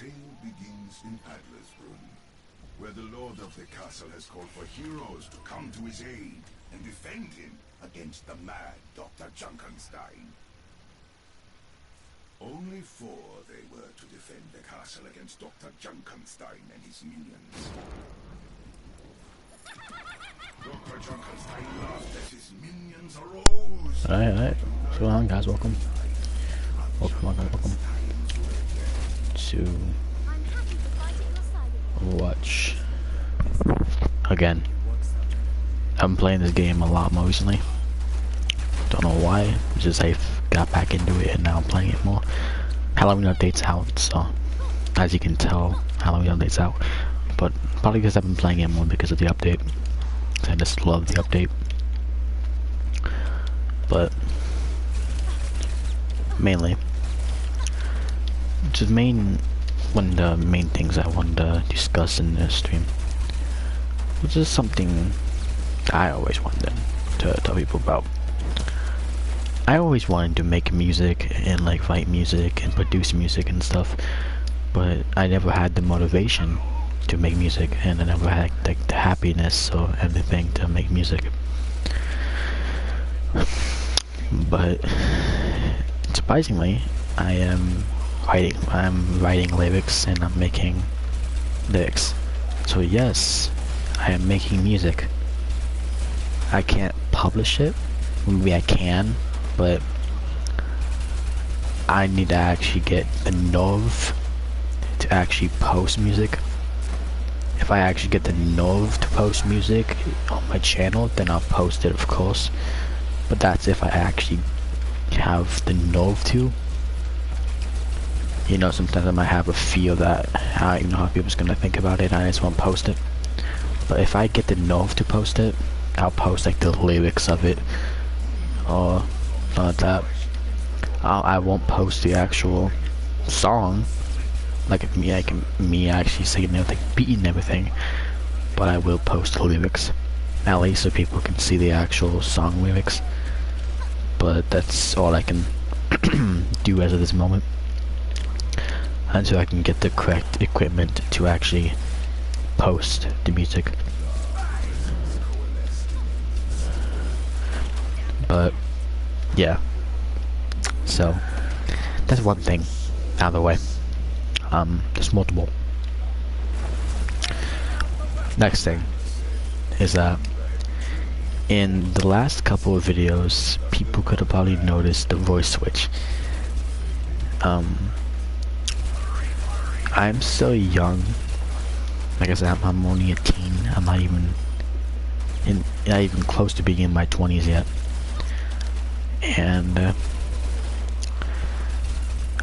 tale begins in Adlersbrunn, where the lord of the castle has called for heroes to come to his aid and defend him against the mad Dr. Junkenstein. Only 4 they were to defend the castle against Dr. Junkenstein and his minions. Dr. Junkenstein laughed as his minions arose. Alright. What's going on, guys? Welcome to Overwatch. Again, I'm playing this game a lot more recently. Don't know why. It's just I got back into it and now I'm playing it more. Halloween update's out, so as you can tell, Halloween update's out. But probably because I've been playing it more because of the update. I just love the update. But mainly, just one of the main things I wanted to discuss in this stream, which is something I always wanted to tell people about. I always wanted to make music and like write music and produce music and stuff, but I never had the motivation to make music, and I never had like the happiness or anything to make music. But surprisingly, I'm writing lyrics and I'm making lyrics. So yes, I am making music. I can't publish it. Maybe I can, but I need to actually get the nerve to actually post music. If I actually get the nerve to post music on my channel, then I'll post it, of course. But that's if I actually have the nerve to. You know, sometimes I might have a feel that I don't even know how people's gonna think about it and I just won't post it. But if I get the nerve to post it, I'll post like the lyrics of it or something like that. I won't post the actual song, like me actually singing it, like beat and everything, but I will post the lyrics, at least so people can see the actual song lyrics. But that's all I can do as of this moment, until I can get the correct equipment to actually post the music. But yeah, so that's one thing out of the way. There's multiple. Next thing is that in the last couple of videos, people could have probably noticed the voice switch. I'm so young. Like I said, I'm only a teen. I'm not even close to being in my 20s yet. And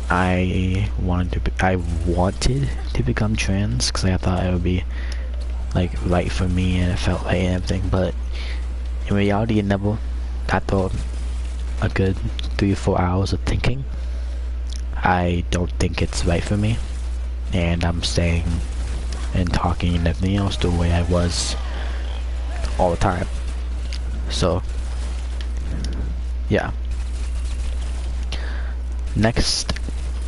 I wanted to become trans because I thought it would be like right for me and it felt right and everything. But in reality, after a good 3 or 4 hours of thinking, I don't think it's right for me, and I'm staying and talking and everything else the way I was all the time. So yeah, next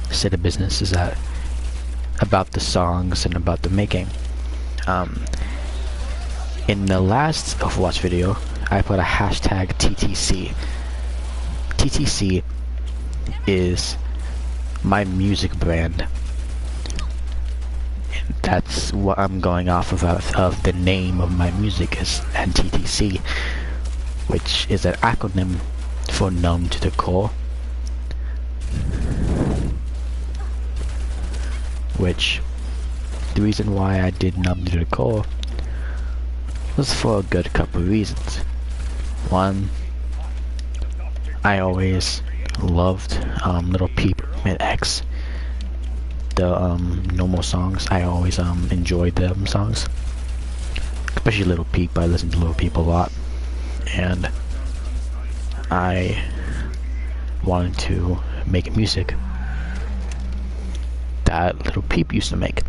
set of business is that about the songs and about the making. In the last Overwatch video, I put a hashtag TTC. TTC is my music brand, and that's what I'm going off of the name of my music is TTC, which is an acronym for numb to the core, which the reason why I did numb to the core was for a good couple of reasons. One, I always loved Little Peep and X, the normal songs. I always enjoyed them songs, especially Little Peep. I listened to Little Peep a lot, and I wanted to make music that Little Peep used to make.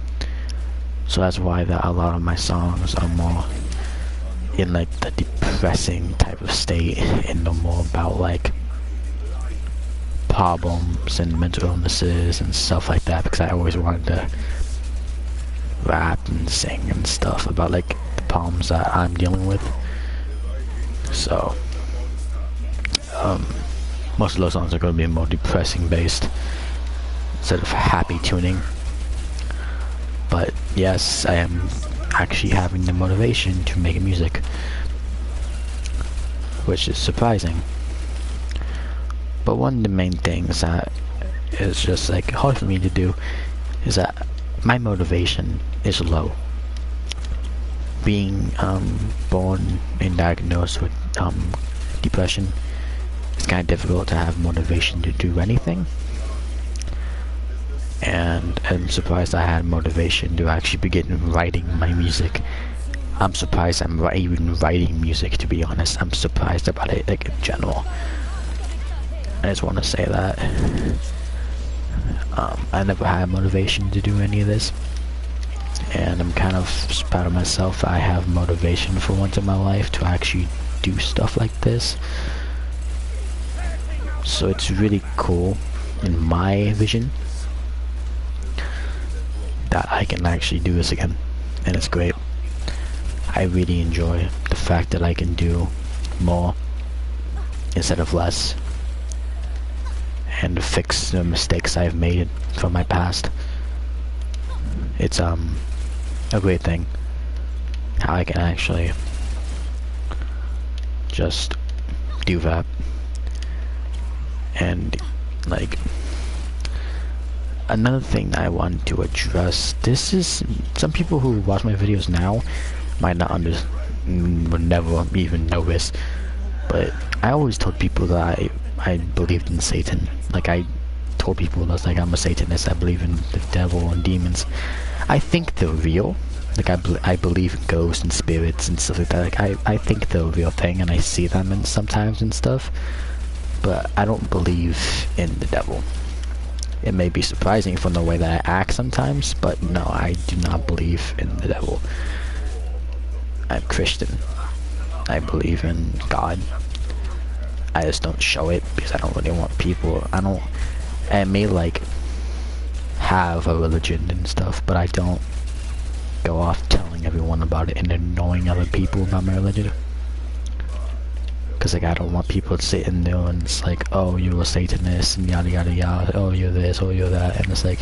So that's why a lot of my songs are more in like the depressing type of state, and no more about like problems and mental illnesses and stuff like that, because I always wanted to rap and sing and stuff about like the problems that I'm dealing with. So most of those songs are going to be more depressing based instead of happy tuning. But yes, I am actually having the motivation to make music, which is surprising. But one of the main things that is just like hard for me to do is that my motivation is low. Being born and diagnosed with depression, it's kind of difficult to have motivation to do anything. And I'm surprised I had motivation to actually begin writing my music. I'm surprised I'm even writing music, to be honest. I'm surprised about it, like, in general. I just want to say that I never had motivation to do any of this, and I'm kind of proud of myself. I have motivation for once in my life to actually do stuff like this. So it's really cool in my vision that I can actually do this again, and it's great. I really enjoy the fact that I can do more instead of less, and fix the mistakes I've made from my past. It's a great thing how I can actually just do that. And like, another thing that I want to address, this is, some people who watch my videos now might not would never even know this, but I always told people that I believed in Satan. Like, I told people that, like, I'm a Satanist, I believe in the devil and demons. I think they're real. Like, I believe in ghosts and spirits and stuff like that. Like, I think they're a real thing, and I see them and sometimes and stuff, but I don't believe in the devil. It may be surprising from the way that I act sometimes, but no, I do not believe in the devil. I'm Christian. I believe in God. I just don't show it because I don't really want people, I may like have a religion and stuff, but I don't go off telling everyone about it and annoying other people about my religion. Cause like, I don't want people sitting there and it's like, oh, you're a Satanist and yada yada yada, oh, you're this, oh, you're that, and it's like,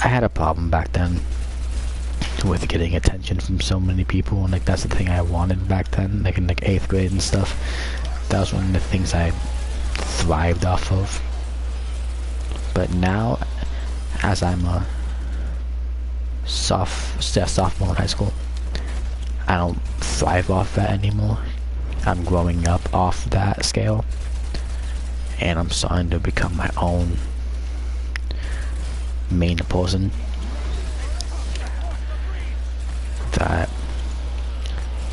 I had a problem back then with getting attention from so many people, and like, that's the thing I wanted back then, like in like 8th grade and stuff. That was one of the things I thrived off of. But now, as I'm a sophomore in high school, I don't thrive off that anymore. I'm growing up off that scale, and I'm starting to become my own main person that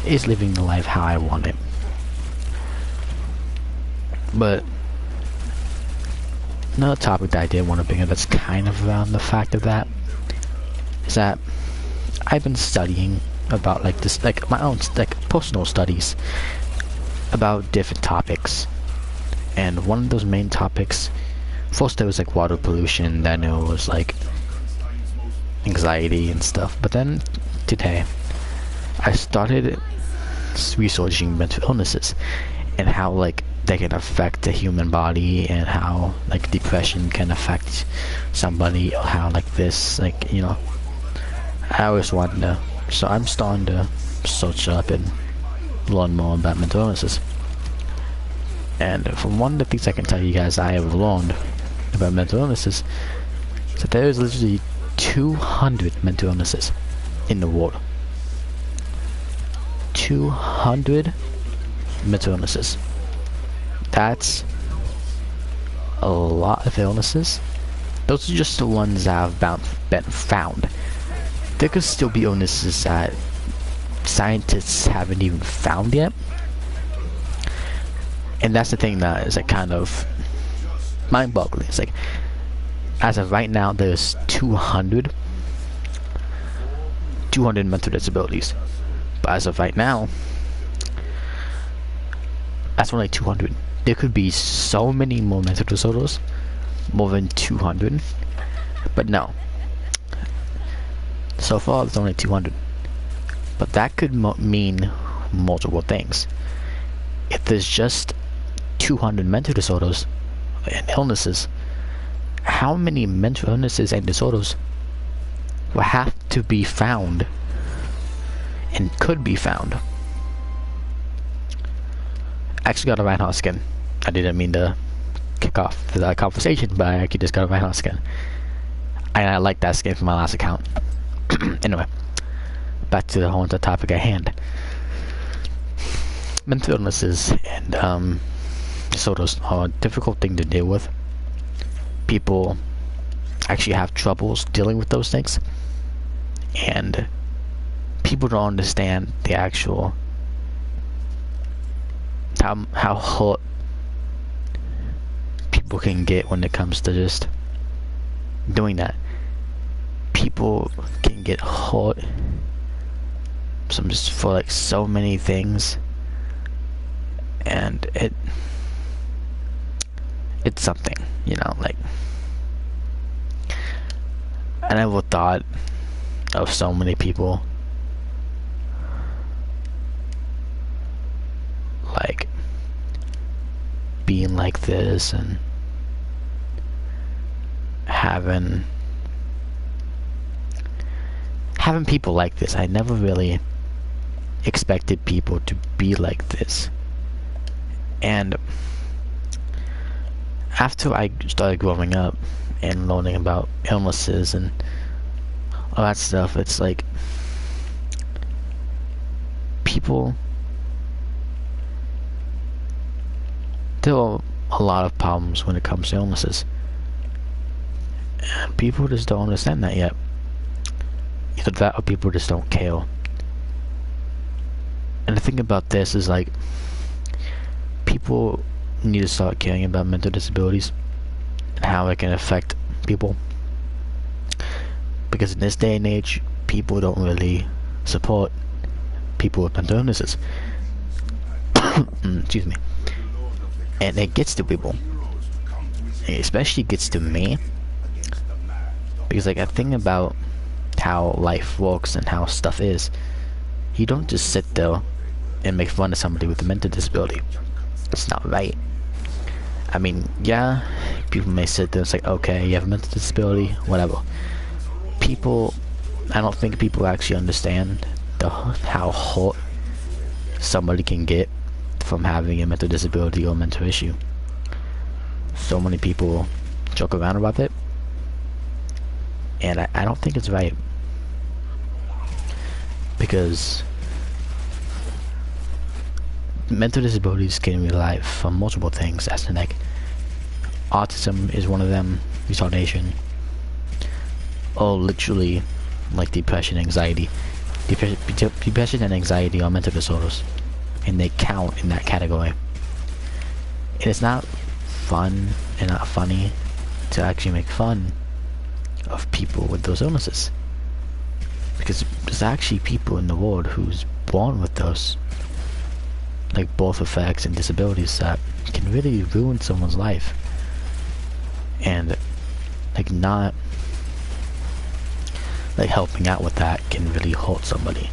is living the life how I want it. But another topic that I did want to bring up that's kind of around the fact of that is that I've been studying about like this, like my own like personal studies about different topics, and one of those main topics, first there was like water pollution, then it was like anxiety and stuff, but then today I started researching mental illnesses and how like they can affect the human body, and how like depression can affect somebody, or how like this, like, you know, I always wanted to, so I'm starting to search up and learn more about mental illnesses. And from one of the things I can tell you guys I have learned about mental illnesses, so there is literally 200 mental illnesses in the world. 200 mental illnesses. That's a lot of illnesses. Those are just the ones that have been found. There could still be illnesses that scientists haven't even found yet. And that's the thing that is like kind of mind-boggling. It's like, as of right now, there's 200 mental disabilities. But as of right now, that's only 200. there could be so many more mental disorders, more than 200, but no. So far, there's only 200. But that could mean multiple things. If there's just 200 mental disorders and illnesses, how many mental illnesses and disorders will have to be found and could be found? I actually got a Reinhardt skin. I didn't mean to kick off the conversation, but I actually just got a Reinhardt skin. And I like that skin from my last account. Anyway, back to the whole topic at hand. Mental illnesses and disorders are a difficult thing to deal with. People actually have troubles dealing with those things, and people don't understand the actual how hurt people can get when it comes to just doing that. People can get hurt just for like so many things, and it's something, you know, like I never thought of so many people like being like this and having people like this. I never really expected people to be like this. And after I started growing up and learning about illnesses and all that stuff, it's like people, there are a lot of problems when it comes to illnesses, and people just don't understand that yet. Either that or people just don't care. And the thing about this is, like, people need to start caring about mental disabilities and how it can affect people, because in this day and age, people don't really support people with mental illnesses. Excuse me. And it gets to people. It especially gets to me, because like I think about how life works and how stuff is. You don't just sit there and make fun of somebody with a mental disability. It's not right. I mean, yeah, people may sit there and say, okay, you have a mental disability, whatever. I don't think people actually understand how hurt somebody can get from having a mental disability or mental issue. So many people joke around about it, and I don't think it's right, because mental disabilities can rely from multiple things, as in like autism is one of them, retardation, or literally like depression, anxiety. Depression and anxiety are mental disorders, and they count in that category. And it's not fun and not funny to actually make fun of people with those illnesses, because there's actually people in the world who's born with those, like, birth effects and disabilities that can really ruin someone's life, and like not like helping out with that can really hurt somebody.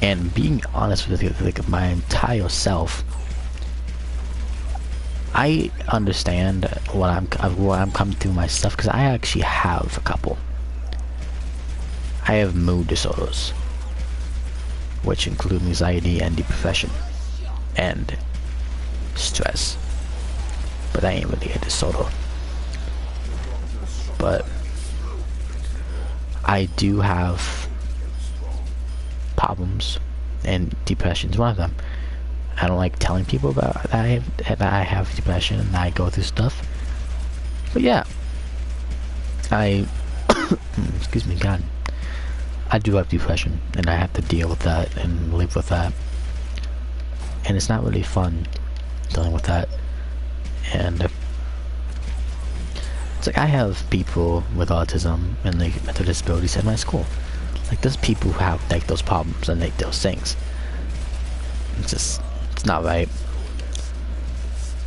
And being honest with you, like my entire self, I understand what I'm coming through my stuff, because I actually have a couple. I have mood disorders, which include anxiety and depression and stress, but that ain't really a disorder. But I do have problems, and depression is one of them. I don't like telling people about that I have depression and I go through stuff. But yeah, excuse me, God, I do have depression, and I have to deal with that and live with that, and it's not really fun dealing with that. And it's like I have people with autism and like mental disabilities at my school. Like, there's people who have like those problems and like those things. It's just, It's not right.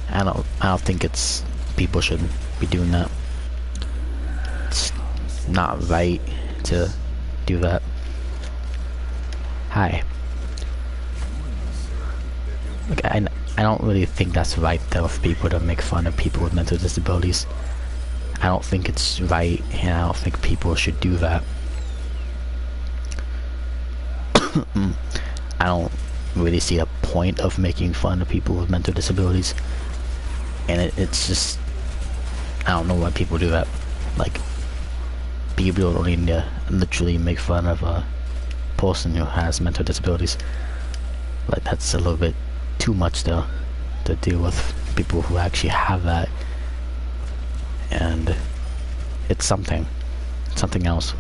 I don't think it's people should be doing that. It's not right to do that. Hi. Like I don't really think that's right though for people to make fun of people with mental disabilities. I don't think it's right, and I don't think people should do that. I don't really see a point of making fun of people with mental disabilities, and it's just, I don't know why people do that. Like, people don't need to literally make fun of a person who has mental disabilities. Like, that's a little bit too much though to deal with people who actually have that, and it's something else.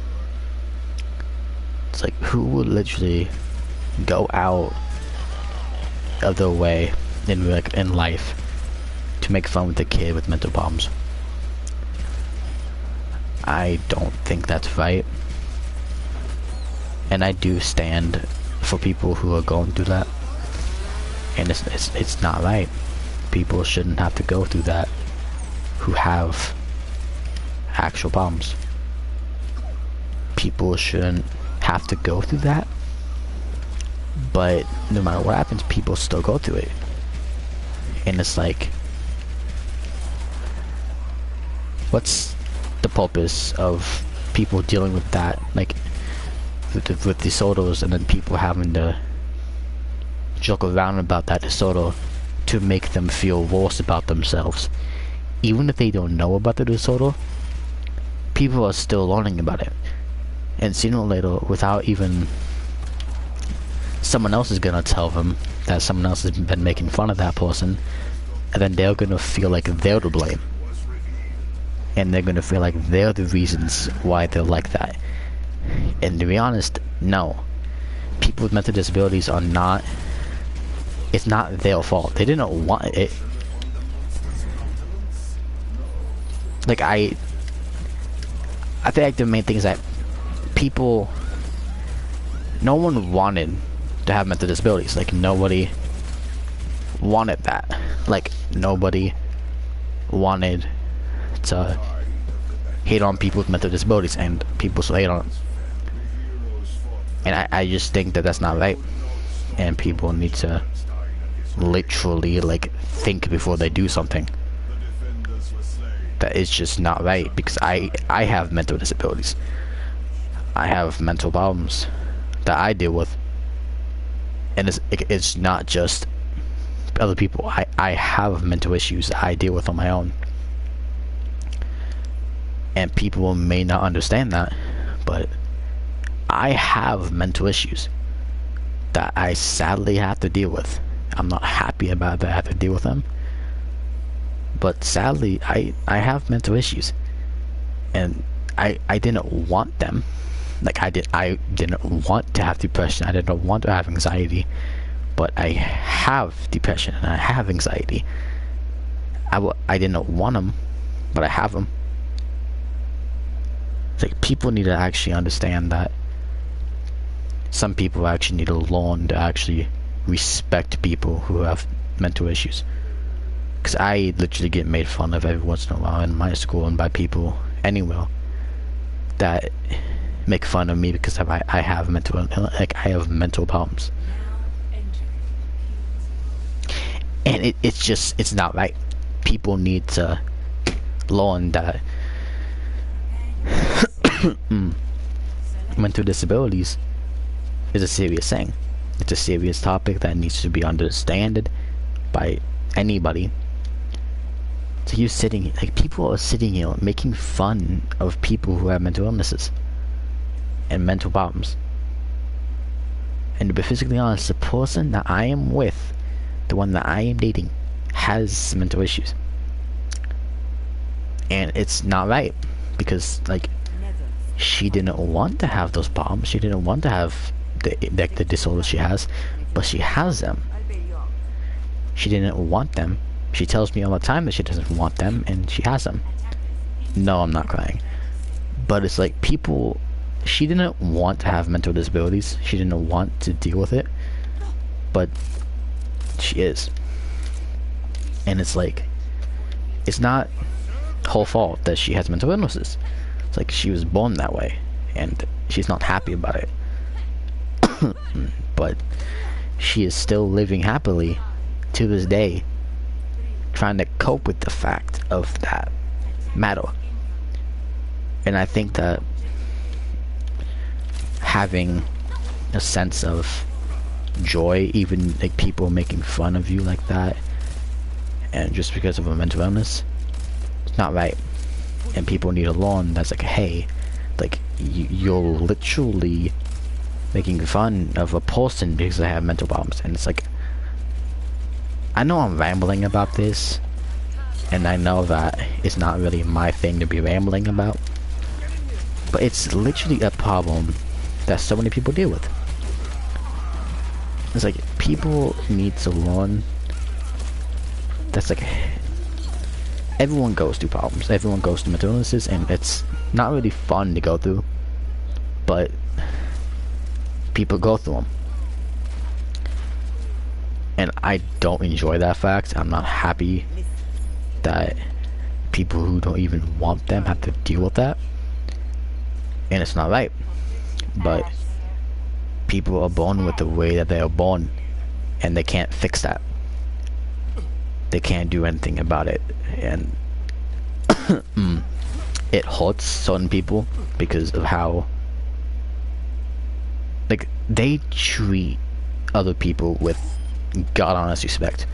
It's like, who would literally go out of their way in life to make fun with a kid with mental problems? I don't think that's right, and I do stand for people who are going through that, and it's not right. People shouldn't have to go through that who have actual problems. People shouldn't have to go through that, but no matter what happens, people still go through it. And it's like, what's the purpose of people dealing with that, like with disorders, and then people having to joke around about that disorder to make them feel worse about themselves? Even if they don't know about the disorder, people are still learning about it, and sooner or later, without even, someone else is gonna tell them that someone else has been making fun of that person, and then they're gonna feel like they're to blame, and they're gonna feel like they're the reasons why they're like that. And to be honest, no, people with mental disabilities are not, it's not their fault. They didn't want it. Like, I feel like the main thing is that people, no one wanted to have mental disabilities. Like, nobody wanted that. Like, nobody wanted to hate on people with mental disabilities, and people still hate on them. And I just think that that's not right, and people need to literally, like, think before they do something. That is just not right, because I have mental disabilities. I have mental problems that I deal with, and it's not just other people. I have mental issues that I deal with on my own, and people may not understand that, but I have mental issues that I sadly have to deal with. I'm not happy about that I have to deal with them, but sadly I have mental issues, and I didn't want them. Like, I didn't want to have depression, I didn't want to have anxiety, but I have depression and I have anxiety. I didn't want them, but I have them. It's like, people need to actually understand that some people actually need to learn to actually respect people who have mental issues. Because I literally get made fun of every once in a while in my school and by people anywhere that make fun of me because I have mental problems. And it's not right. People need to learn that mental disabilities is a serious thing. It's a serious topic that needs to be understood by anybody. So you're sitting, like, people are sitting here making fun of people who have mental illnesses and mental problems. And to be physically honest, the person that I am with, the one that I am dating, has mental issues. And it's not right, because, like, she didn't want to have those problems. She didn't want to have the disorder she has, but she has them. She didn't want them. She tells me all the time that she doesn't want them, and she has them. No, I'm not crying. But it's like, people, she didn't want to have mental disabilities. She didn't want to deal with it. But She is. And it's like, it's not her fault that she has mental illnesses. It's like she was born that way, and she's not happy about it. But she is still living happily to this day, trying to cope with the fact of that matter. And I think that having a sense of joy, even like people making fun of you like that, and just because of a mental illness, it's not right. And people need a lawn that's like, hey, like you're literally making fun of a person because they have mental problems. And it's like, I know I'm rambling about this, and I know that it's not really my thing to be rambling about, but it's literally a problem that so many people deal with. It's like, people need to learn that's like, everyone goes through problems, everyone goes through mental illnesses, and it's not really fun to go through, but people go through them. And I don't enjoy that fact. I'm not happy that people who don't even want them have to deal with that, and it's not right. But people are born with the way that they are born, and they can't fix that. They can't do anything about it, and it hurts certain people because of how, like, they treat other people with god honest respect.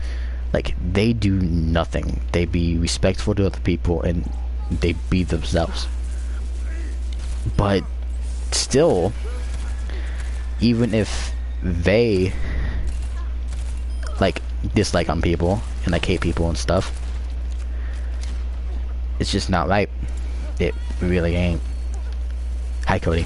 Like, they do nothing. They be respectful to other people, and they be themselves. But still, even if they like dislike on people and like hate people and stuff, it's just not right. It really ain't. Hi, Cody.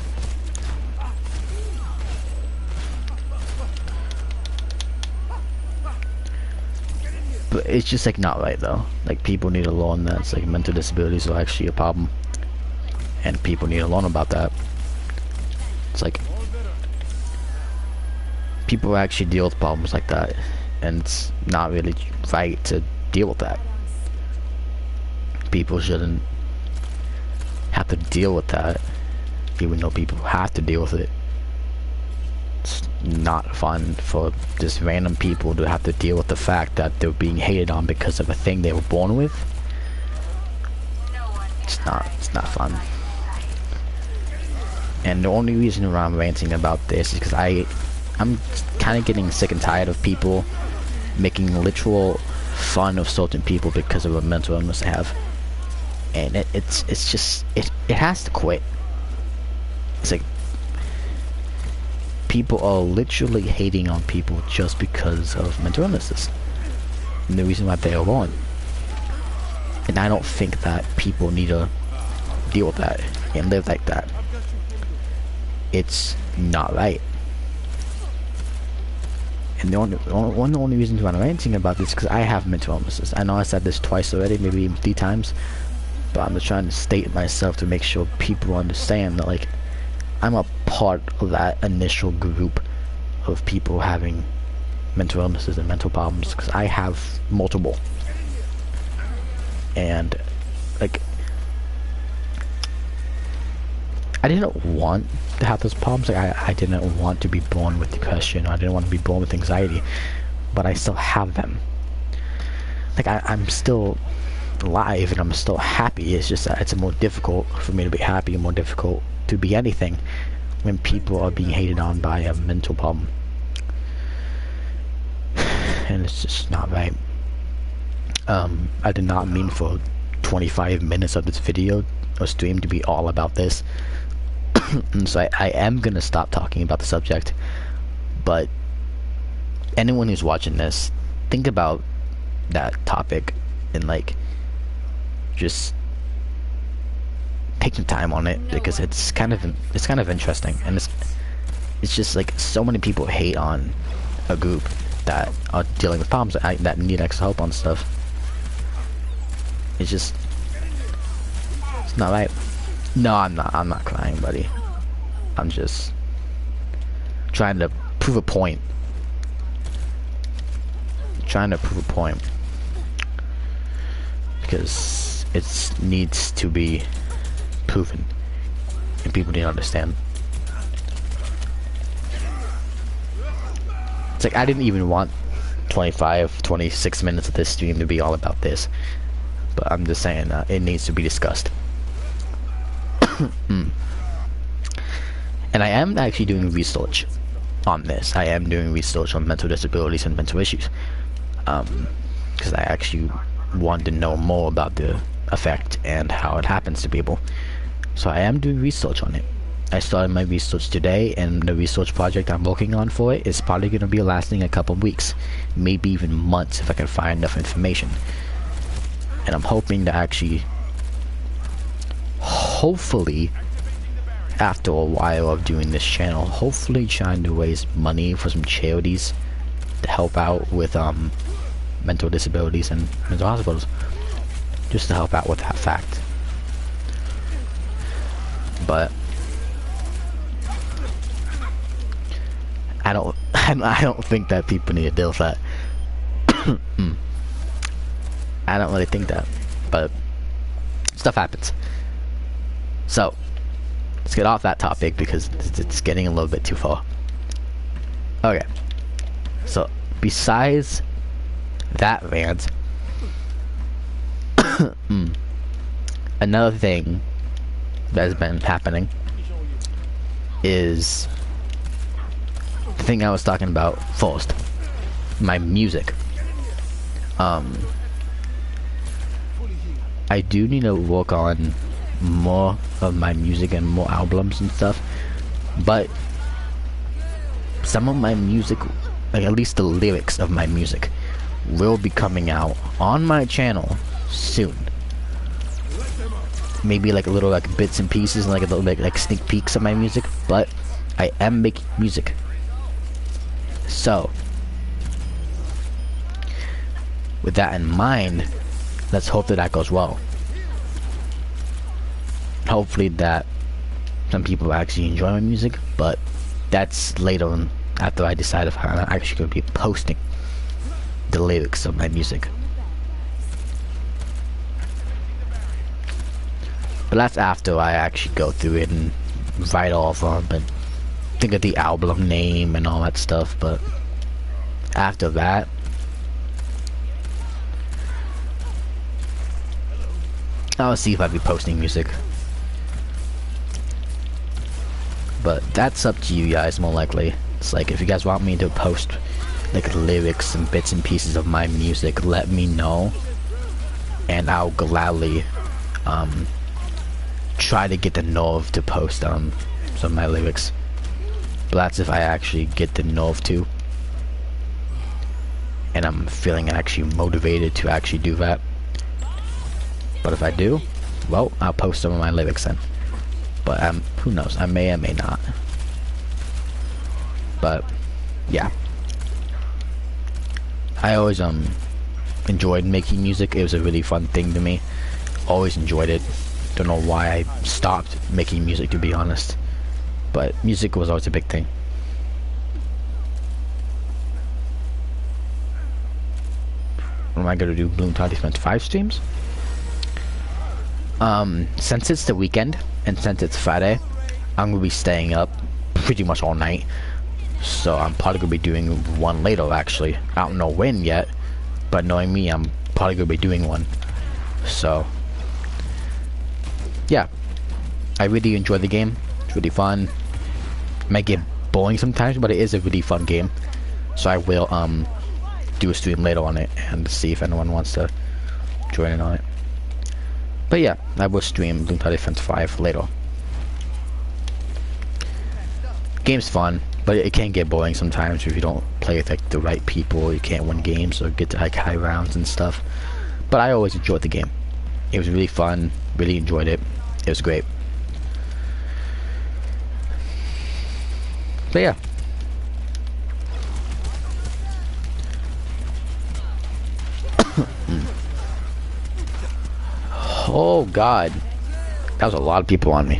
But it's just like not right though. Like, people need to learn that it's like mental disabilities are actually a problem, and people need to learn about that. It's like, people actually deal with problems like that, and it's not really right to deal with that. People shouldn't have to deal with that, even though people have to deal with it. It's not fun for just random people to have to deal with the fact that they're being hated on because of a thing they were born with. It's not fun. And the only reason why I'm ranting about this is because I'm kind of getting sick and tired of people making literal fun of certain people because of a mental illness they have. And it's just, it has to quit. It's like, people are literally hating on people just because of mental illnesses, and the reason why they are born. And I don't think that people need to deal with that and live like that. It's not right. And the only reason why I'm ranting about this is because I have mental illnesses. I know I said this twice already, maybe even 3 times, but I'm just trying to state myself to make sure people understand that, like, I'm a part of that initial group of people having mental illnesses and mental problems, because I have multiple. And, like, I didn't want to have those problems. Like, I didn't want to be born with depression, or I didn't want to be born with anxiety, but I still have them. Like, I'm still alive and I'm still happy. It's just that it's more difficult for me to be happy and more difficult to be anything when people are being hated on by a mental problem. And it's just not right. I did not mean for 25 minutes of this video or stream to be all about this. And so I am gonna stop talking about the subject, but anyone who's watching this, think about that topic and, like, just take some time on it, because it's kind of interesting, and it's just like so many people hate on a group that are dealing with problems that need extra help on stuff. It's just, it's not right. No, I'm not crying, buddy. I'm just trying to prove a point. trying to prove a point because it needs to be proven and people need to understand. It's like I didn't even want 26 minutes of this stream to be all about this, but I'm just saying it needs to be discussed. And I am actually doing research on this. I am doing research on mental disabilities and mental issues, because I actually want to know more about the effect and how it happens to people. So I am doing research on it. I started my research today, and the research project I'm working on for it is probably going to be lasting a couple weeks, maybe even months if I can find enough information. And I'm hoping to actually, hopefully, after a while of doing this channel, hopefully trying to raise money for some charities to help out with mental disabilities and mental hospitals, just to help out with that fact. But I don't think that people need to deal with that. I don't really think that, but stuff happens. So let's get off that topic because it's getting a little bit too far. Okay, so besides that rant, another thing that has been happening is the thing I was talking about first, my music. I do need to work on more of my music and more albums and stuff, but some of my music, like at least the lyrics of my music, will be coming out on my channel soon. Maybe like a little like bits and pieces and like a little bit like sneak peeks of my music, but I am making music. So with that in mind, let's hope that goes well. Hopefully that some people actually enjoy my music, but that's later on after I decide if I'm actually going to be posting the lyrics of my music. But that's after I actually go through it and write all of them and think of the album name and all that stuff. But after that, I'll see if I'll be posting music. But that's up to you guys, more likely. It's like, if you guys want me to post like lyrics and bits and pieces of my music, let me know, and I'll gladly try to get the nerve to post some of my lyrics. But that's if I actually get the nerve to, and I'm feeling actually motivated to actually do that. But if I do, well, I'll post some of my lyrics then. But who knows, I may or may not. But yeah, I always enjoyed making music. It was a really fun thing to me. Always enjoyed it. Don't know why I stopped making music, to be honest, but music was always a big thing. What am I gonna do? Bloom Toddy spent 5 streams? Since it's the weekend and since it's Friday, I'm gonna be staying up pretty much all night. So I'm probably gonna be doing one later, actually. I don't know when yet, but knowing me, I'm probably gonna be doing one. So yeah, I really enjoy the game. It's really fun. It might get boring sometimes, but it is a really fun game. So I will do a stream later on it and see if anyone wants to join in on it. But yeah, I will stream Bloom Tower Defense 5 later. Game's fun, but it can get boring sometimes if you don't play with like the right people. You can't win games or get to like high rounds and stuff. But I always enjoyed the game. It was really fun, really enjoyed it. It was great. But yeah. Oh god, that was a lot of people on me.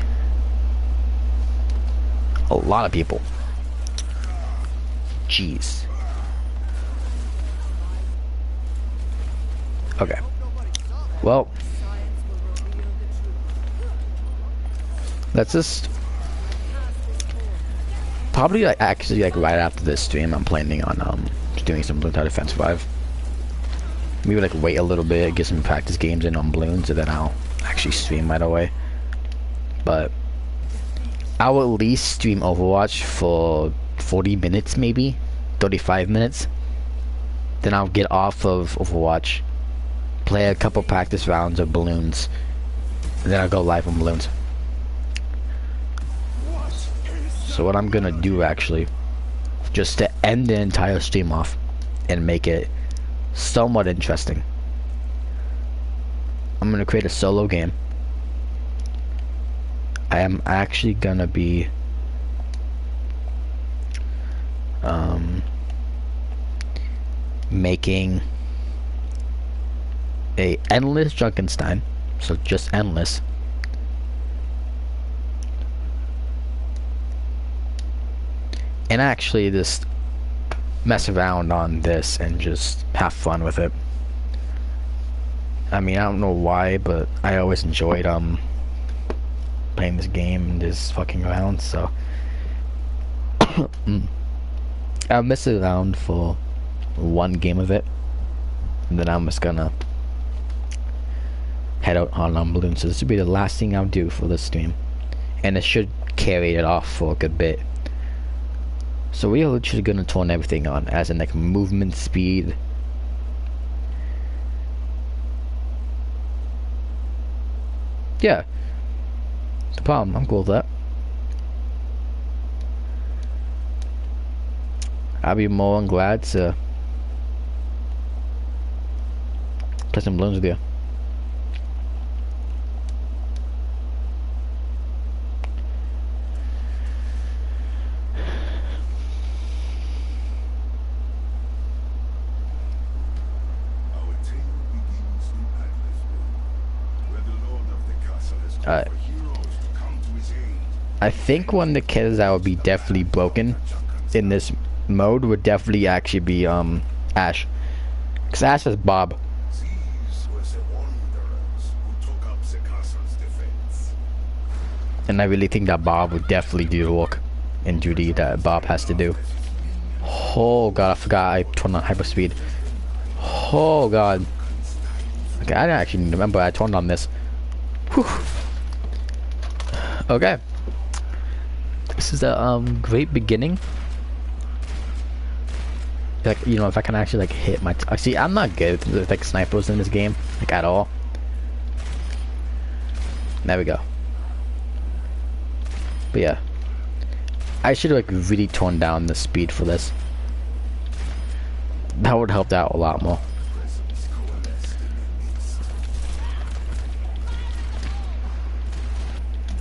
A lot of people. Jeez. Okay. Well, let's just probably like actually like right after this stream, I'm planning on doing some Bloons Tower Defense 5. Maybe like wait a little bit, get some practice games in on Bloons, and then I'll actually stream right away. But I will at least stream Overwatch for 40 minutes, maybe 35 minutes. Then I'll get off of Overwatch, play a couple practice rounds of Bloons, and then I'll go live on Bloons. So what I'm gonna do actually, just to end the entire stream off and make it somewhat interesting, I'm gonna create a solo game. I am actually gonna be making a endless Junkenstein, so just endless, and actually just mess around on this and just have fun with it. I mean, I don't know why, but I always enjoyed playing this game and just fucking around, so I'll mess around for one game of it, and then I'm just gonna head out on Bloons. So this will be the last thing I'll do for this stream, and it should carry it off for a good bit. So we are literally gonna turn everything on, as in like movement speed, yeah, no problem, I'm cool with that. I'll be more than glad to play some Bloons with you. Alright. I think one of the kills that would be definitely broken in this mode would definitely actually be Ash. Because Ash has Bob. And I really think that Bob would definitely do the work and duty that Bob has to do. Oh god, I forgot I turned on hyperspeed. Oh god. Okay, I didn't actually remember I turned on this. Whew. Okay. This is a great beginning. Like, you know, if I can actually like hit my see, I'm not good with like snipers in this game, like at all. There we go. But yeah, I should like really tone down the speed for this. That would help out a lot more.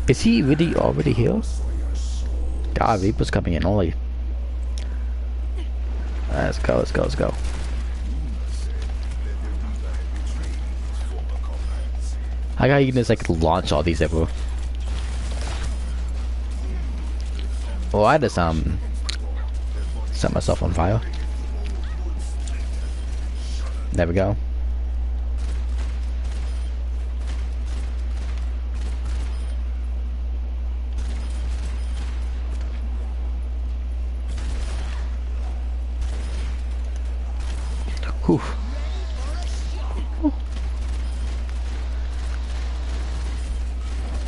Is he really already here? God, Reaper's coming in early. Let's go, let's go, let's go. I gotta just like launch all these everywhere. Oh, I just set myself on fire. There we go. Whew.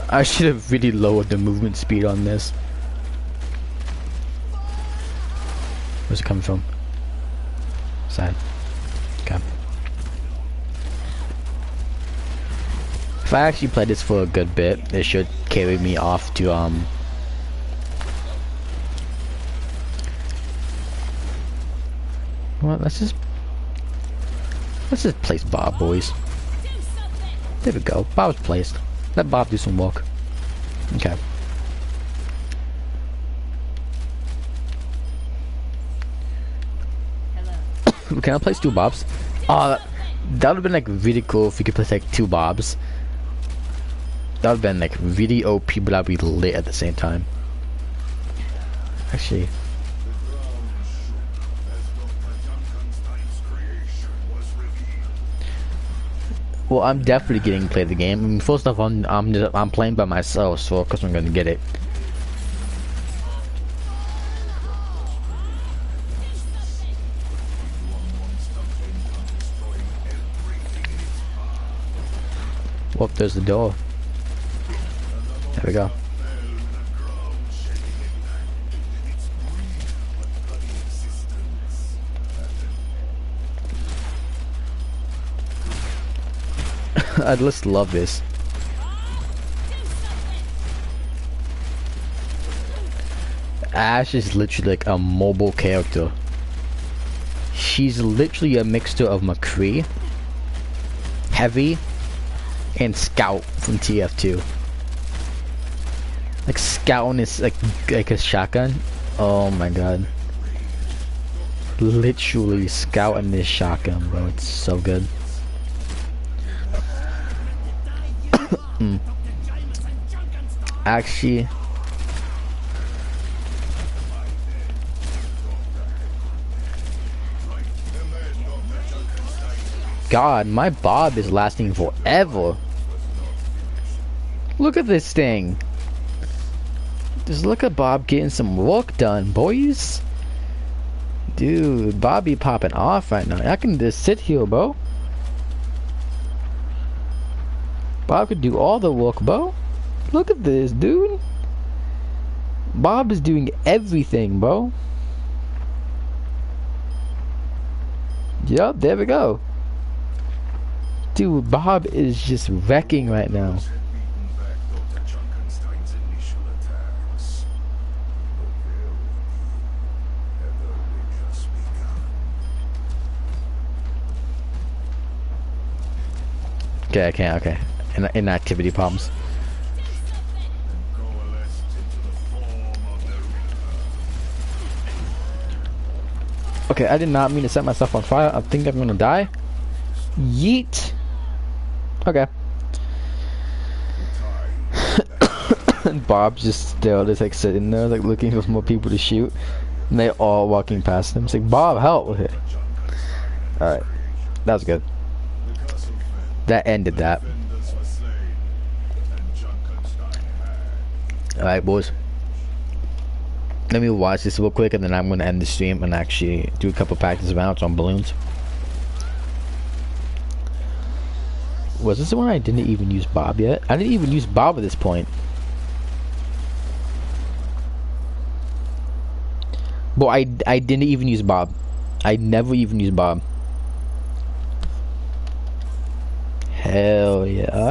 I should have really lowered the movement speed on this. Where's it coming from? Side. Okay. If I actually play this for a good bit, it should carry me off to well, let's just place Bob, boys. There we go. Bob's placed. Let Bob do some work. Okay. Can I place two Bobs? Oh, that would have been like really cool if we could place like two Bobs. That would have been like really OP, but I'd be lit at the same time. Actually. Well, I'm definitely getting to play the game. I mean, first off, I'm playing by myself, so of course I'm gonna get it. Well, there's the door. There we go. I just love this. Ash is literally like a mobile character. She's literally a mixture of McCree, Heavy, and Scout from TF2. Like Scout is like a shotgun. Oh my god. Literally Scout in this shotgun, bro. It's so good. Actually, God, my Bob is lasting forever. Look at this thing. Just look at Bob getting some work done, boys. Dude, Bob be popping off right now. I can just sit here, bro. Bob could do all the work, bro. Look at this, dude. Bob is doing everything, bro. Yup, there we go. Dude, Bob is just wrecking right now. Okay, I can't, okay. Inactivity problems. Okay, I did not mean to set myself on fire. I think I'm gonna die. Yeet. Okay. And Bob's just still just like sitting there, like looking for more people to shoot. And they all walking past him. It's like, Bob, help with it. Alright. That was good. That ended that. Alright, boys. Let me watch this real quick and then I'm gonna end the stream and actually do a couple practice rounds on balloons. Was this the one I didn't even use Bob yet? I didn't even use Bob at this point. But I didn't even use Bob. I never even used Bob. Hell yeah. Alright.